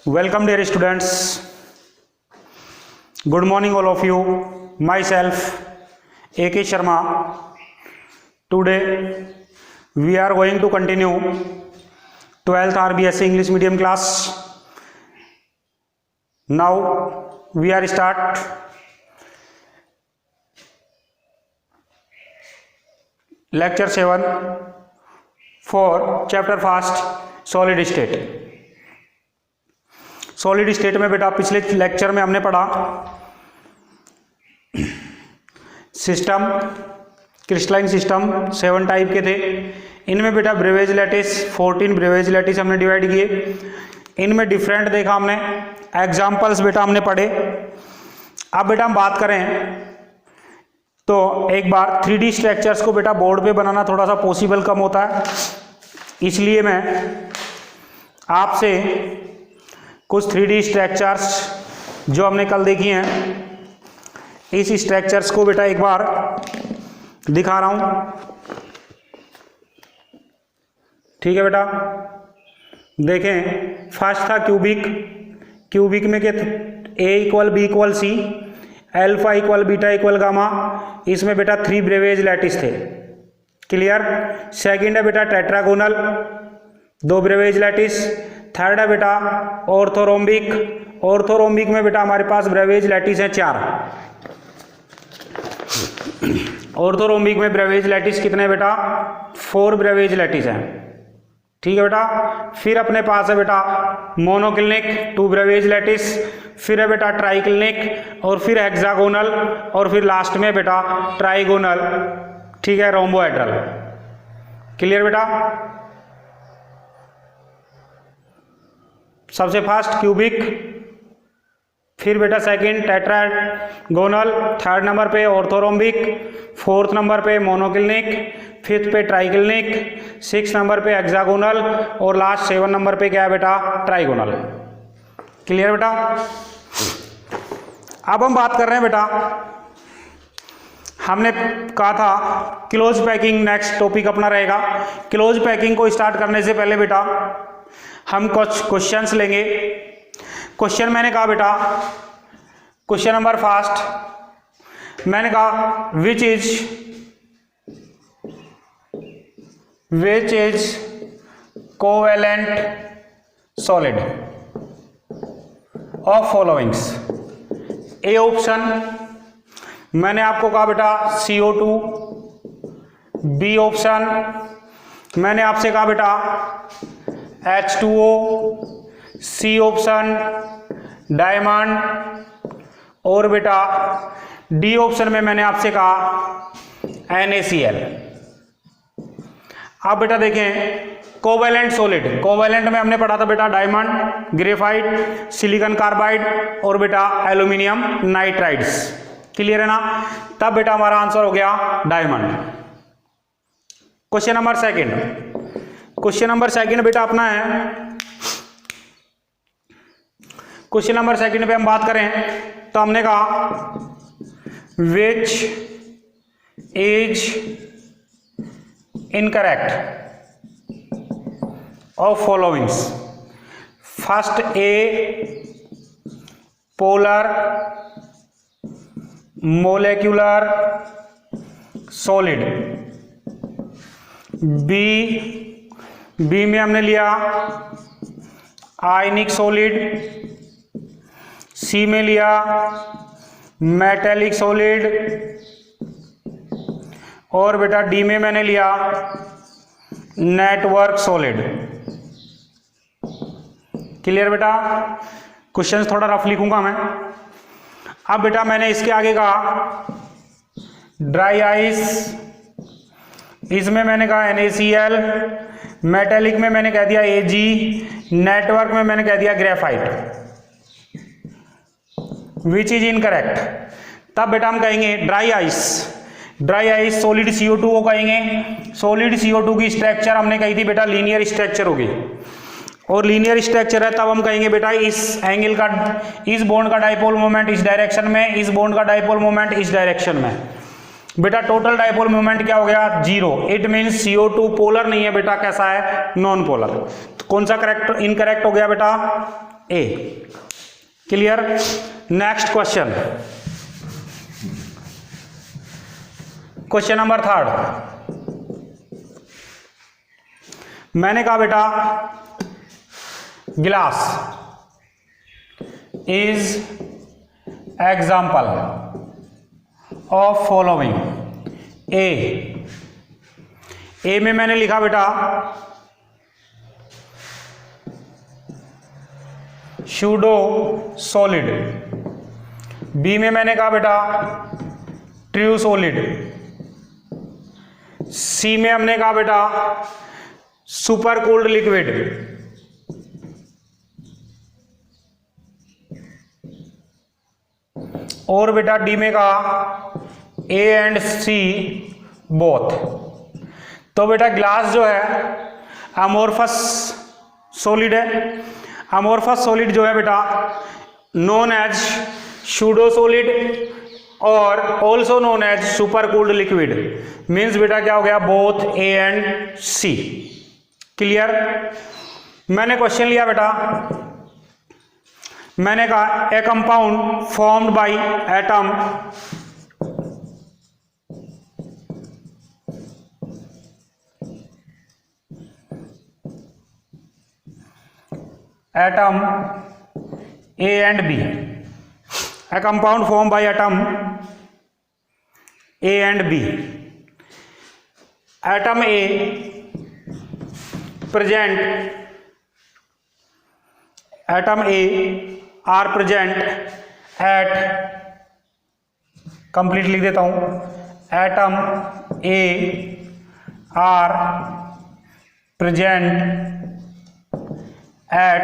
Welcome dear students. Good morning all of you. Myself A.K. Sharma. Today we are going to continue 12th RBSc English medium class. Now we are start lecture 7 for chapter first solid state. Solid state में बेटा पिछले lecture में हमने पढ़ा system, crystalline system 7 type के थे। इनमें बेटा ब्रेवेज लैटिस 14 ब्रेवेज लैटिस हमने डिवाइड किए। इनमें डिफरेंट देखा हमने, एग्जाम्पल्स बेटा हमने पढ़े। अब बेटा हम बात करें तो एक बार 3D स्ट्रक्चर्स को बेटा बोर्ड पे बनाना थोड़ा सा पॉसिबल कम होता है, इसलिए मैं आपसे कुछ 3D स्ट्रक्चर्स जो हमने कल देखी हैं, इस स्ट्रक्चर्स को बेटा एक बार दिखा रहा हूं। ठीक है बेटा, देखें फर्स्ट था क्यूबिक। क्यूबिक में क्या, A equal B equal C, alpha equal beta equal gamma. इसमें बेटा 3 ब्रेवेज लैटिस थे। क्लियर। सेकंड है बेटा टेट्रागोनल, 2 ब्रेवेज लैटिस। थर्ड है बेटा ऑर्थोरोम्बिक। ऑर्थोरोम्बिक में बेटा हमारे पास ब्रेवेज लैटिस है 4। ऑर्थोरोम्बिक में ब्रेवेज लैटिस कितने बेटा, 4 ब्रेवेज लैटिस हैं। ठीक है बेटा। फिर अपने पास है बेटा मोनोक्लिनिक, 2 ब्रेवेज लैटिस। फिर है बेटा ट्राइक्लिनिक, और फिर हेक्सागोनल, और फिर लास्ट में बेटा ट्राइगोनल। ठीक है, रोम्बोहेड्रल। क्लियर बेटा। सबसे फास्ट क्यूबिक, फिर बेटा सेकंड टेट्रागोनल, थर्ड नंबर पे ऑर्थोरोम्बिक, फोर्थ नंबर पे मोनोक्लिनिक, फिफ्थ पे ट्राइक्लिनिक, 6 नंबर पे हेक्सागोनल, और लास्ट 7 नंबर पे क्या है बेटा, ट्राइगोनल। क्लियर बेटा। अब हम बात कर रहे हैं बेटा, हमने कहा था क्लोज पैकिंग नेक्स्ट टॉपिक अपना रहेगा। क्लोज पैकिंग को स्टार्ट करने से पहले बेटा हम कुछ क्वेश्चंस लेंगे। क्वेश्चन मैंने कहा बेटा, क्वेश्चन नंबर फर्स्ट मैंने कहा which is covalent solid of followings. A option मैंने आपको कहा बेटा CO2। बी ऑप्शन मैंने आपसे कहा बेटा H2O। सी ऑप्शन डायमंड, और बेटा डी ऑप्शन में मैंने आपसे कहा NaCl। अब बेटा देखें कोवेलेंट सॉलिड, कोवेलेंट में हमने पढ़ा था बेटा डायमंड, ग्रेफाइट, सिलिकॉन कार्बाइड, और बेटा एल्यूमिनियम नाइट्राइड्स। क्लियर है ना। तब बेटा हमारा आंसर हो गया diamond. Question number second, question number second बेटा अपना है, क्वेश्चन नंबर सेकंड पे हम बात करें तो हमने कहा which is incorrect of followings. First A polar molecular solid. B में हमने लिया आयनिक सॉलिड। सी में लिया मेटेलिक सॉलिड, और बेटा डी में मैंने लिया नेटवर्क सॉलिड। क्लियर बेटा। क्वेश्चंस थोड़ा रफ लिखूंगा मैं। अब बेटा मैंने इसके आगे कहा ड्राई आइस, इसमें मैंने कहा NaCl, मेटेलिक में मैंने कह दिया Ag, नेटवर्क में मैंने कह दिया ग्रेफाइट। Which is incorrect. तब बेटा हम कहेंगे dry ice, dry ice solid CO2 को कहेंगे। सॉलिड CO2 की स्ट्रक्चर हमने कही थी बेटा लीनियर स्ट्रक्चर होगी, और लीनियर स्ट्रक्चर है तब हम कहेंगे बेटा इस एंगल का, इस बॉन्ड का डाइपोल मोमेंट इस डायरेक्शन में, इस बॉन्ड का डाइपोल मोमेंट इस डायरेक्शन में। बेटा टोटल डाइपोल मोमेंट क्या हो गया, 0। इट मीन्स CO2 पोलर नहीं है बेटा, कैसा है, नॉन पोलर। तो कौन सा करेक्ट इनकरेक्ट हो गया बेटा, A. Clear. Next question, question number 3। मैंने कहा बेटा glass is example of following. A में मैंने लिखा बेटा शूडो सॉलिड, बी में मैंने कहा बेटा ट्रू सॉलिड, सी में हमने कहा बेटा सुपर कूल्ड लिक्विड, और बेटा डी में कहा ए एंड सी बोथ। तो बेटा ग्लास जो है अमोर्फस सॉलिड है। अमोर्फस सॉलिड जो है बेटा नोन एज शूडो सॉलिड और also known as super cooled liquid, means बेटा क्या हो गया both A and C. Clear. मैंने क्वेश्चन लिया बेटा, मैंने कहा a compound formed by atom A and B, a compound formed by atom A and B. Atom A are present at, complete लिख देता हूं, atom A are present at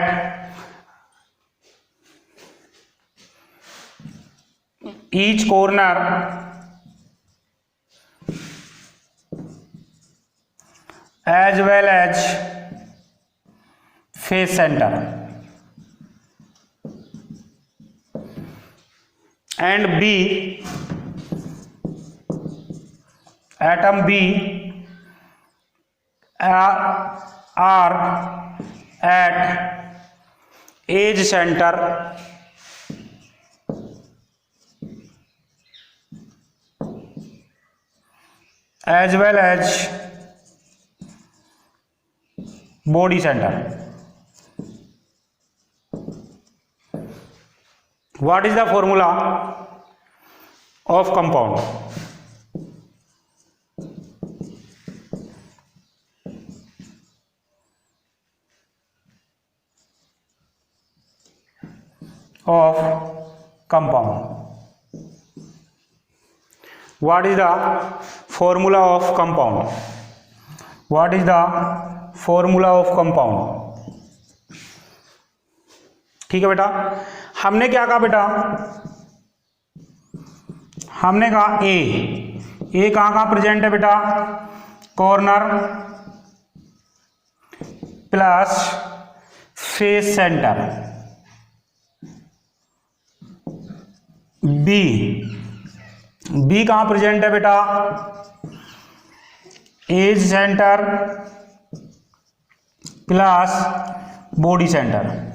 each corner as well as face center, and B, atom B are at edge center as well as body center. What is the formula of compound? Of compound. What is the formula of compound? What is the formula of compound? ठीक है बेटा, हमने क्या कहा बेटा, हमने कहा ए कहाँ कहाँ प्रेजेंट है बेटा, corner plus face centre. B कहाँ प्रेजेंट है बेटा, edge centre plus body centre.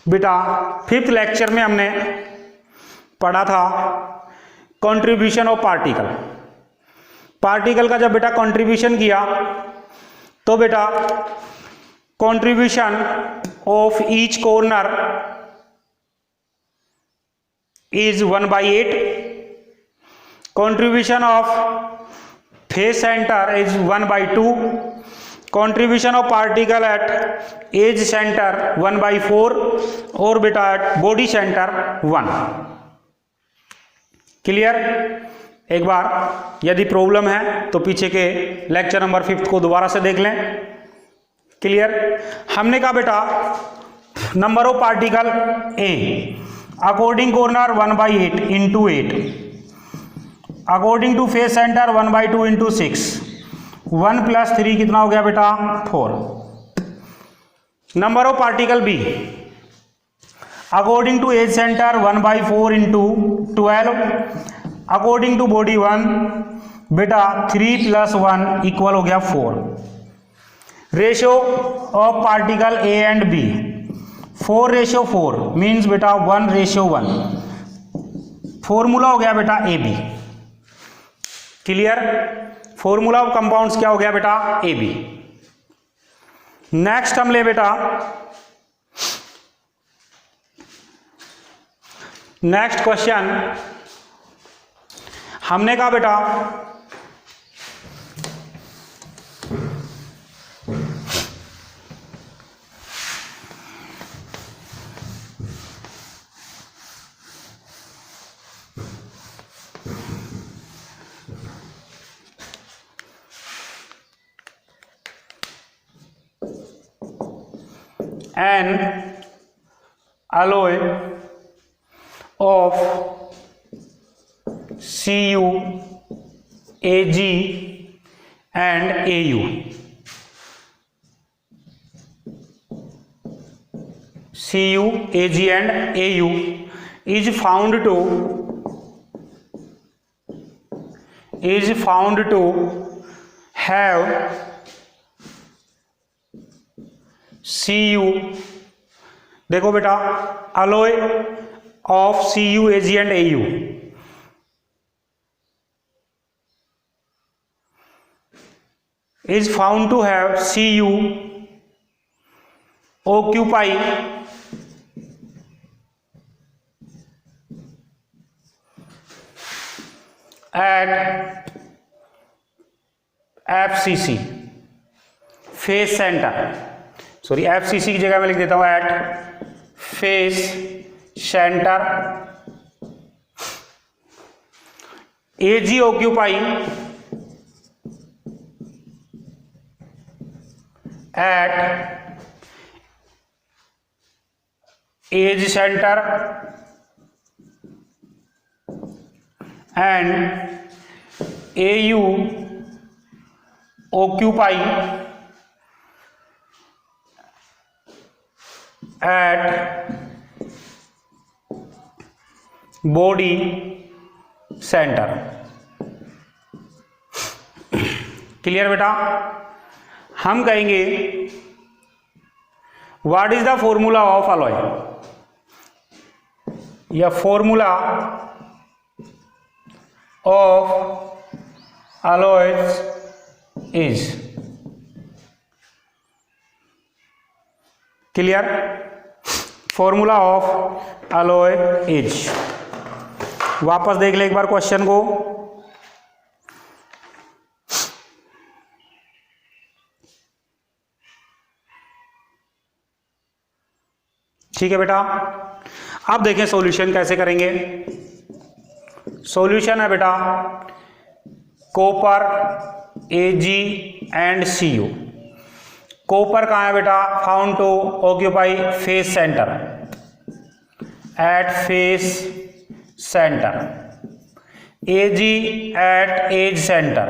बेटा 5th लेक्चर में हमने पढ़ा था कंट्रीब्यूशन ऑफ पार्टिकल का जब बेटा कंट्रीब्यूशन किया तो बेटा contribution of each corner is 1/8, contribution of face center is 1/2, contribution of particle at edge center 1/4 और बेटा at body center 1। क्लियर। एक बार यदि प्रॉब्लम है तो पीछे के लेक्चर नंबर 5 को दोबारा से देख लें। क्लियर। हमने कहा बेटा number of particle A according corner 1/8 into 8, according to face centre 1/2 into 6, 1 + 3 कितना हो गया बेटा 4। Number of particle B according to edge centre 1/4 into 12, according to body 1 बेटा 3 + 1 इक्वल हो गया 4। Ratio of particle A and B 4:4 means बेटा 1:1। Formula हो गया बेटा A B. Clear? Formula of compounds क्या हो गया बेटा? A B. नेक्स्ट हम ले बेटा नेक्स्ट क्वेश्चन। हमने कहा बेटा an alloy of Cu, Ag and Au Cu, Ag and Au is found to have Cu, देखो बेटा alloy of Cu, Ag and Au is found to have Cu occupy at FCC face centre, sorry FCC की जगह मैं लिख देता हूं at face centre. Ag occupy at edge center and Au occupy at body center। Clear बेटा? हम कहेंगे what is the formula of alloy, या formula of alloys is. Clear? Formula of alloy is. वापस देख ले एक बार क्वेश्चन को। ठीक है बेटा, अब देखें सॉल्यूशन कैसे करेंगे। सॉल्यूशन है बेटा copper Ag and Cu। Copper कहाँ है बेटा? Found to occupy face centre at face centre. Ag at edge centre,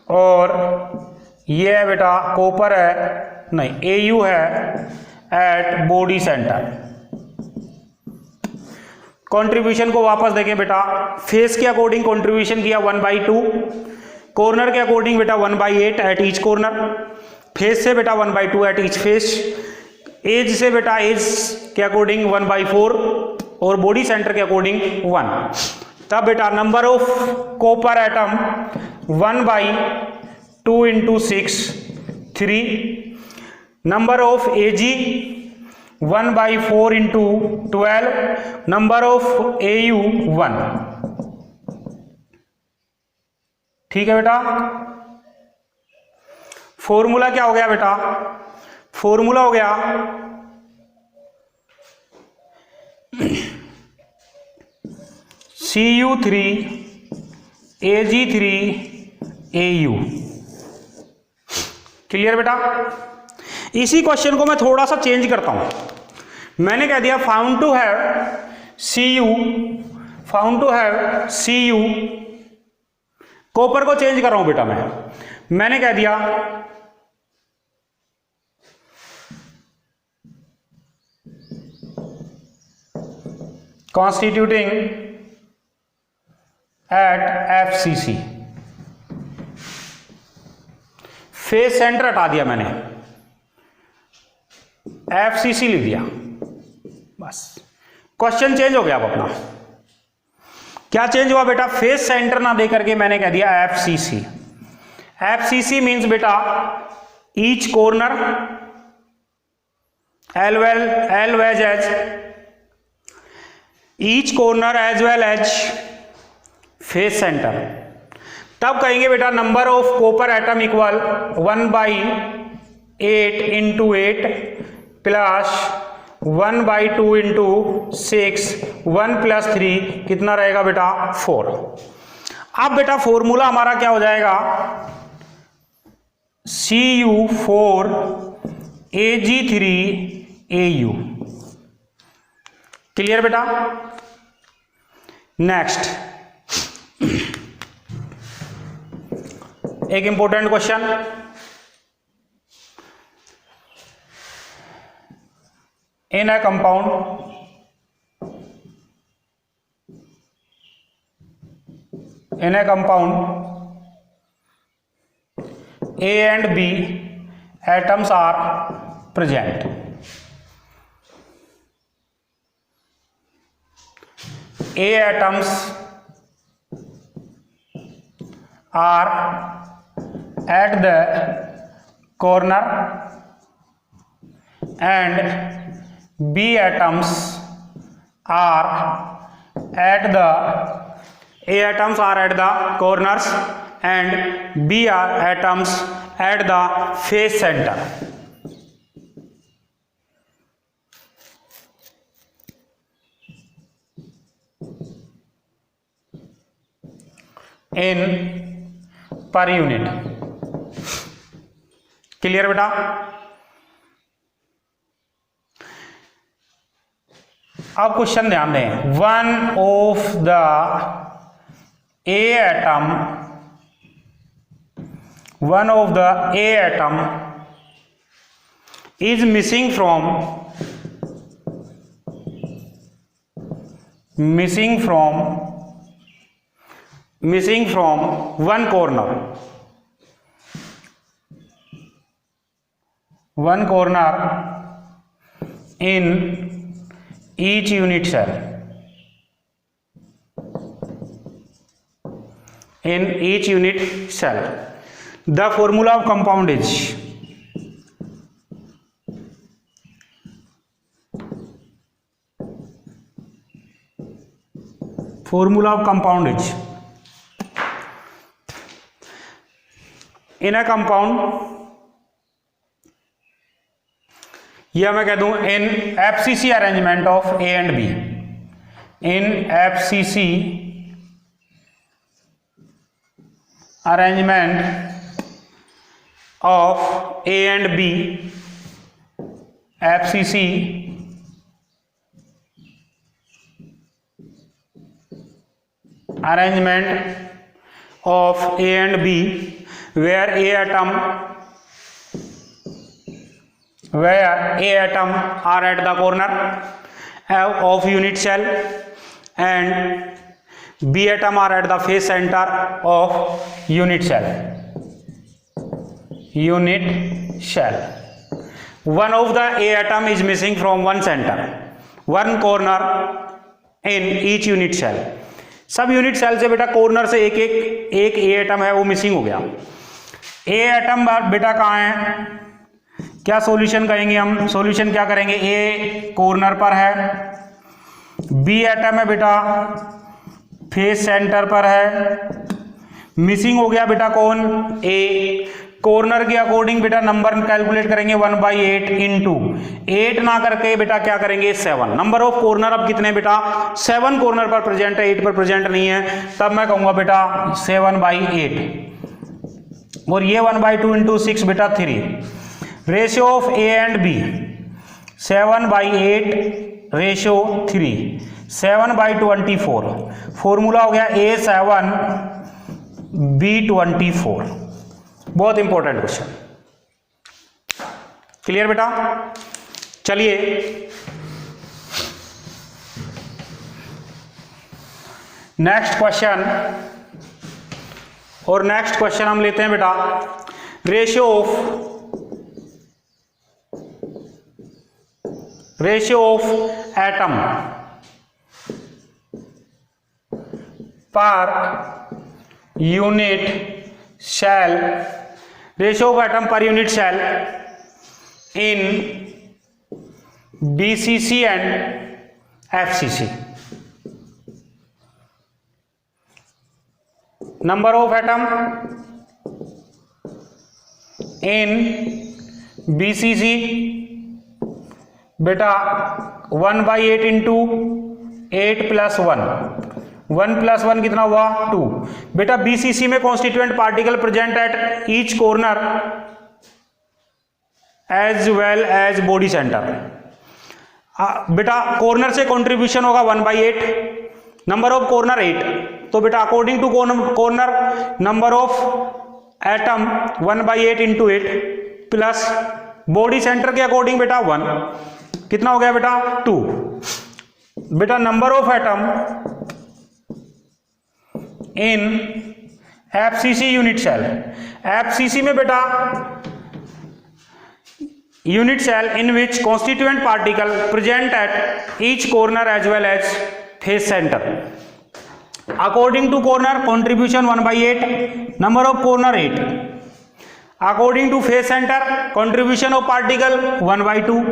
और ये है बेटा कॉपर है नहीं Au है एट बॉडी सेंटर। कंट्रीब्यूशन को वापस देखें बेटा, फेस के अकॉर्डिंग कंट्रीब्यूशन किया 1/2, कॉर्नर के अकॉर्डिंग बेटा 1/8 एट ईच कॉर्नर, फेस से बेटा 1/2 एट ईच फेस, एज से बेटा एज के अकॉर्डिंग 1/4 और बॉडी सेंटर के अकॉर्डिंग 1। तब बेटा number of copper atom 1/2 into 6 3, number of Ag 1/4 into 12, number of Au 1। ठीक है बेटा? फॉर्मूला क्या हो गया बेटा? फॉर्मूला हो गया Cu3 Ag3 Au। क्लियर बेटा? इसी क्वेश्चन को मैं थोड़ा सा चेंज करता हूं। मैंने कह दिया found to have Cu, copper को चेंज कर रहा हूं बेटा मैंने कह दिया constituting at FCC। Face centre हटा दिया मैंने, FCC लिख दिया, बस क्वेश्चन चेंज हो गया अब अपना। क्या चेंज हुआ बेटा? फेस सेंटर ना दे करके मैंने कह दिया FCC। FCC मीन्स बेटा each corner as well as each corner as well as face centre. तब कहेंगे बेटा number of copper atom equal 1/8 into 8 plus 1/2 into 6, 1 + 3 कितना रहेगा बेटा? 4। अब बेटा फॉर्मूला हमारा क्या हो जाएगा? Cu4 Ag3Au। क्लियर बेटा? नेक्स्ट एक important question, in a compound A and B atoms are present. A atoms are at the corner and B atoms are at the A atoms are at the corners and B atoms at the face center. In per unit। Clear बेटा? अब question ध्यान दें, one of the A atom is missing from one corner in each unit cell। The formula of compound is in a compound, या मैं कह दूं in FCC arrangement of A and B, in FCC arrangement of A and B, FCC arrangement of A and B, where A atom are at the corner of unit cell and B atom are at the face center of unit cell। One of the A atom is missing from one center, one corner in each unit cell। सब unit cell से बेटा corner से एक A atom है वो missing हो गया। A atom बेटा कहाँ है? क्या सॉल्यूशन कहेंगे हम? सॉल्यूशन क्या करेंगे? A कॉर्नर पर है, B एटम है बेटा फेस सेंटर पर है, मिसिंग हो गया बेटा कौन? A। कॉर्नर के अकॉर्डिंग बेटा नंबर कैलकुलेट करेंगे 1/8 इंटू 8 ना करके बेटा क्या करेंगे? 7। नंबर ऑफ कॉर्नर अब कितने बेटा? 7 कॉर्नर पर प्रेजेंट है, 8 पर प्रेजेंट नहीं है, तब मैं कहूंगा बेटा 7/8 और ये 1/2 इंटू 6 बेटा 3। Ratio of A and B 7/8 ratio 3, 7/24। Formula हो गया A7 B24। बहुत इंपॉर्टेंट क्वेश्चन। क्लियर बेटा? चलिए नेक्स्ट क्वेश्चन, और नेक्स्ट क्वेश्चन हम लेते हैं बेटा ratio of atom per unit cell, ratio of atom per unit cell in BCC and FCC. Number of atom in BCC बेटा 1/8 इंटू 8 + 1, 1 + 1 कितना हुआ 2. बेटा BCC में constituent particle present at each corner as well as body centre. बेटा corner से contribution होगा 1/8, number of corner 8, तो बेटा according to corner number of atom 1/8 into 8 plus body centre के अकॉर्डिंग बेटा 1, कितना हो गया बेटा 2. बेटा number of atom in FCC unit cell, FCC में बेटा unit cell in which constituent particle present at each corner as well as face centre. According to corner contribution 1/8, number of corner 8. According to face centre contribution of particle 1/2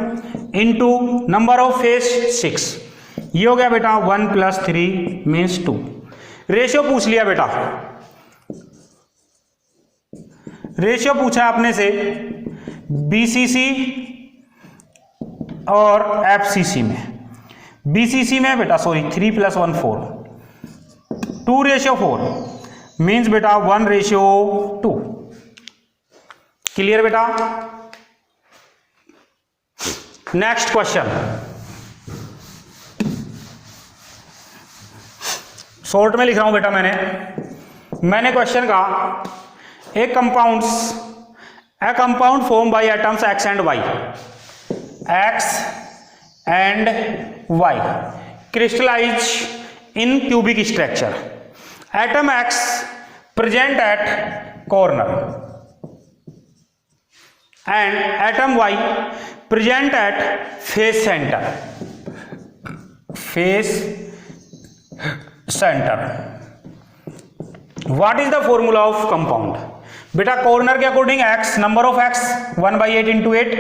into number of face 6. ये हो गया बेटा 1 + 3 means 2. Ratio पूछ लिया बेटा, ratio पूछा आपने से BCC और FCC में. BCC में बेटा 3 + 1 4, 2:4 मीन्स बेटा 1:2. क्लियर बेटा. नेक्स्ट क्वेश्चन, शॉर्ट में लिख रहा हूं बेटा. मैंने क्वेश्चन कहा a compound form by atoms X and Y crystallize in cubic structure. Atom X present at corner and atom Y present at face center. What is the formula of compound? बेटा corner के according x, number of x 1/8 into 8,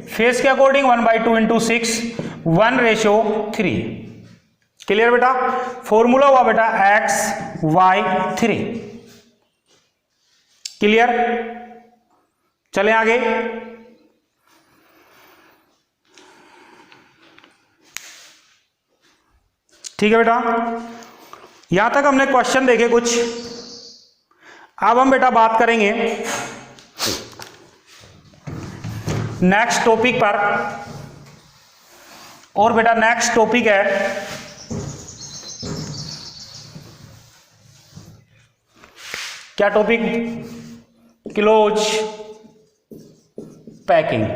face के according 1/2 into 6, 1:3. Clear बेटा. Formula हुआ बेटा XY3. Clear. चले आगे. ठीक है बेटा, यहां तक हमने क्वेश्चन देखे कुछ. अब हम बेटा बात करेंगे नेक्स्ट टॉपिक पर. और बेटा नेक्स्ट टॉपिक है क्या topic? Close packing.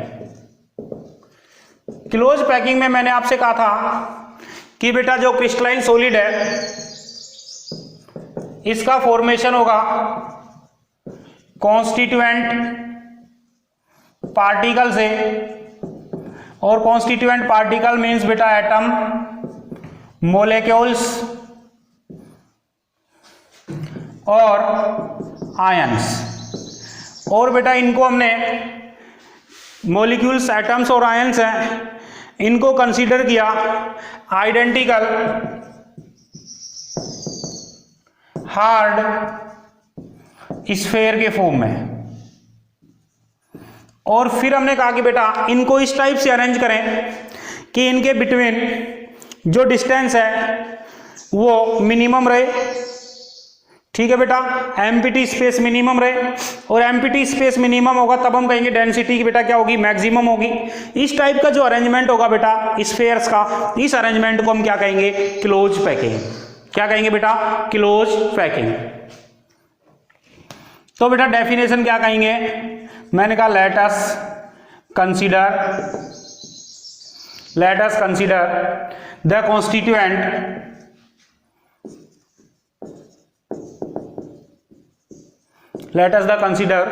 Close packing में मैंने आपसे कहा था कि बेटा जो क्रिस्टलाइन सॉलिड है इसका फॉर्मेशन होगा कॉन्स्टिट्यूएंट पार्टिकल से, और कॉन्स्टिट्यूएंट पार्टिकल मीन्स बेटा एटम, मोलेक्यूल्स और आयंस. और बेटा इनको हमने मॉलिक्यूल्स, एटम्स और आयंस हैं, इनको कंसीडर किया आइडेंटिकल हार्ड स्फेयर के फॉर्म में. और फिर हमने कहा कि बेटा इनको इस टाइप से अरेंज करें कि इनके बिटवीन जो डिस्टेंस है वो मिनिमम रहे. ठीक है बेटा, एम्प्टी स्पेस मिनिमम रहे. और एम्प्टी स्पेस मिनिमम होगा तब हम कहेंगे डेंसिटी की बेटा क्या होगी, मैक्सिमम होगी. इस टाइप का जो अरेंजमेंट होगा बेटा स्फेयर्स का, इस अरेंजमेंट को हम क्या कहेंगे, क्लोज पैकिंग. क्या कहेंगे बेटा, क्लोज पैकिंग. तो बेटा डेफिनेशन क्या कहेंगे, मैंने कहा let us consider the constituent consider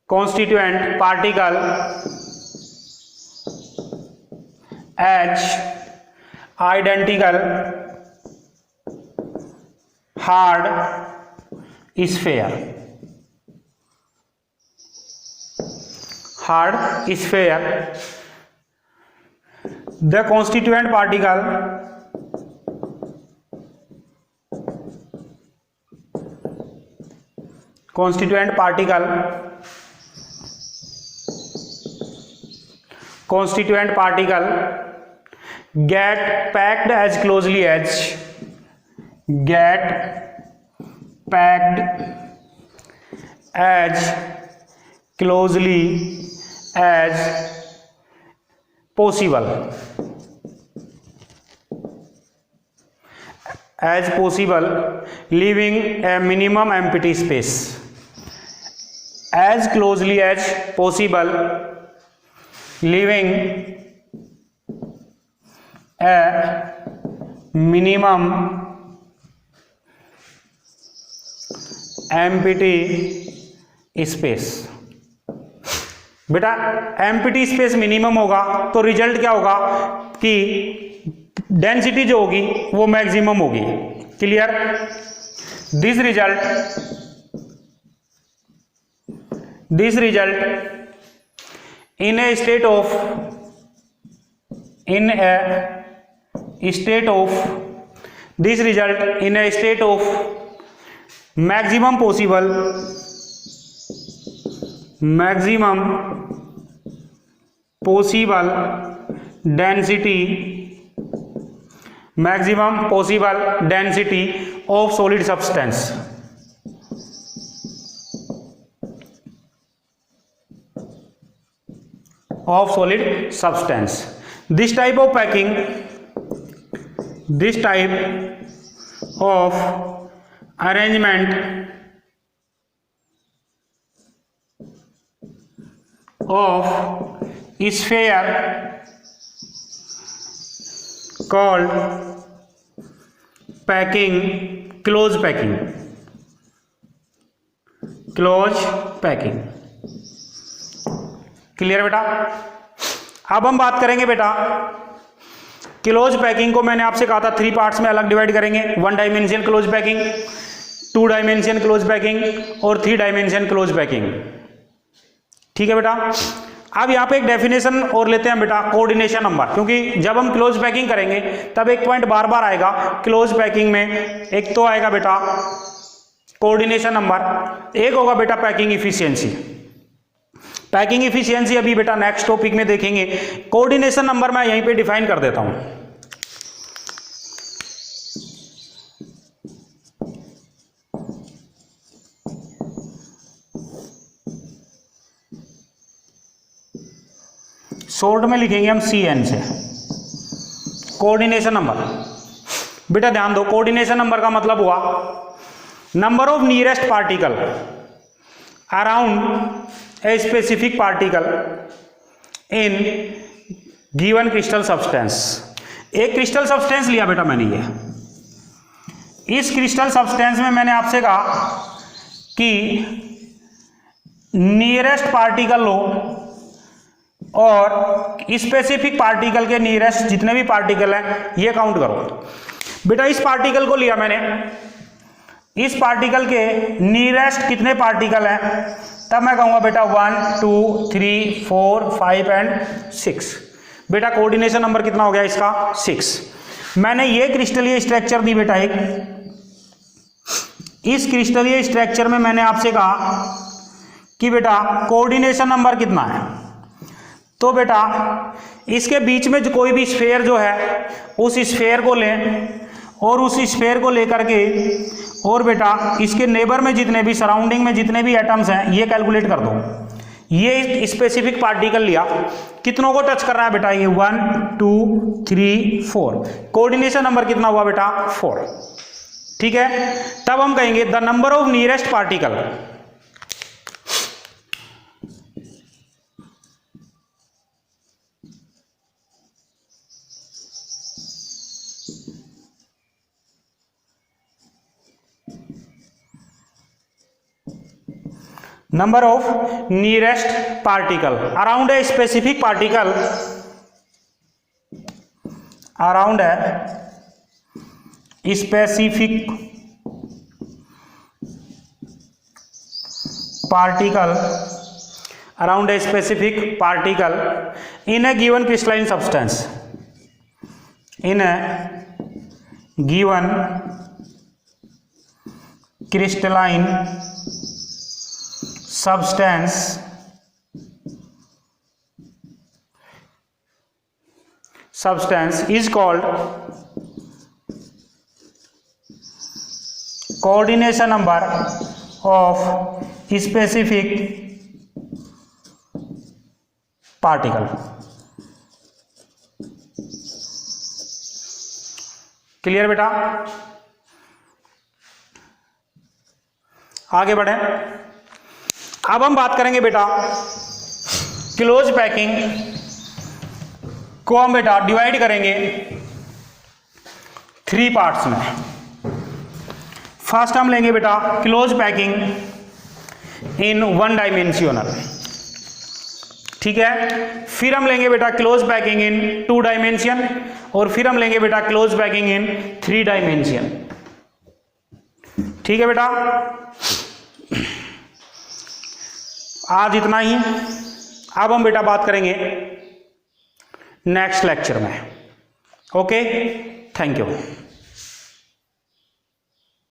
constituent particle H identical hard sphere. Hard sphere. The constituent particle get packed as closely as possible, leaving a minimum empty space. As closely as possible, leaving a minimum empty space. बेटा empty space minimum होगा तो result क्या होगा कि density जो होगी वो maximum होगी. Clear? This result in a state of maximum possible density of solid substance. This type of packing, this type of arrangement of sphere called packing, close packing. Clear बेटा? अब हम बात करेंगे बेटा क्लोज पैकिंग को. मैंने आपसे कहा था 3 पार्ट्स में अलग डिवाइड करेंगे. 1 dimension close packing, 2 dimension close packing और 3 डायमेंशन क्लोज पैकिंग. ठीक है बेटा? अब यहाँ पे एक डेफिनेशन और लेते हैं बेटा, कोऑर्डिनेशन नंबर. क्योंकि जब हम क्लोज पैकिंग करेंगे तब एक पॉइंट बार बार आएगा क्लोज पैकिंग में. एक तो आएगा बेटा कोऑर्डिनेशन नंबर, एक होगा बेटा पैकिंग इफिशियंसी. पैकिंग इफिशियंसी अभी बेटा नेक्स्ट टॉपिक में देखेंगे. कोऑर्डिनेशन नंबर मैं यहीं पे डिफाइन कर देता हूं. शॉर्ट में लिखेंगे हम CN से. कोऑर्डिनेशन नंबर बेटा ध्यान दो, कोऑर्डिनेशन नंबर का मतलब हुआ number of nearest particle around a specific particle in given crystal substance. एक क्रिस्टल सब्सटेंस लिया बेटा मैंने. ये इस क्रिस्टल सब्सटेंस में मैंने आपसे कहा कि नियरेस्ट पार्टिकल लो और स्पेसिफिक पार्टिकल के नियरेस्ट जितने भी पार्टिकल हैं ये काउंट करो. बेटा इस पार्टिकल को लिया मैंने, इस पार्टिकल के नियरेस्ट कितने पार्टिकल हैं तब मैं कहूँगा बेटा 1 2 3 4 5 एंड 6. बेटा कोऑर्डिनेशन नंबर कितना हो गया इसका? 6. मैंने ये क्रिस्टलीय स्ट्रक्चर दी बेटा एक. इस क्रिस्टलीय स्ट्रक्चर में मैंने आपसे कहा कि बेटा कोऑर्डिनेशन नंबर कितना है. तो बेटा इसके बीच में जो कोई भी स्फेयर जो है उस स्फेयर को लें और उस स्फेयर को लेकर के और बेटा इसके नेबर में जितने भी सराउंडिंग में जितने भी एटम्स हैं ये कैलकुलेट कर दो. ये स्पेसिफिक पार्टिकल लिया, कितनों को टच कर रहा है बेटा? ये 1 2 3 4. कोऑर्डिनेशन नंबर कितना हुआ बेटा? 4. ठीक है? तब हम कहेंगे the number of nearest particle number of nearest particle around a specific particle, around a specific particle, around a specific particle in a given crystalline substance, in a given crystalline substance is called coordination number of specific particle. Clear बेटा? आगे बढ़े। अब हम बात करेंगे बेटा close packing को हम बेटा डिवाइड करेंगे 3 पार्ट्स में। फर्स्ट हम लेंगे बेटा क्लोज पैकिंग इन 1 डायमेंशनल, ठीक है। फिर हम लेंगे बेटा क्लोज पैकिंग इन 2 डायमेंशन, और फिर हम लेंगे बेटा क्लोज पैकिंग इन 3 डायमेंशन, ठीक है बेटा। आज इतना ही। अब हम बेटा बात करेंगे नेक्स्ट लेक्चर में। Okay, thank you.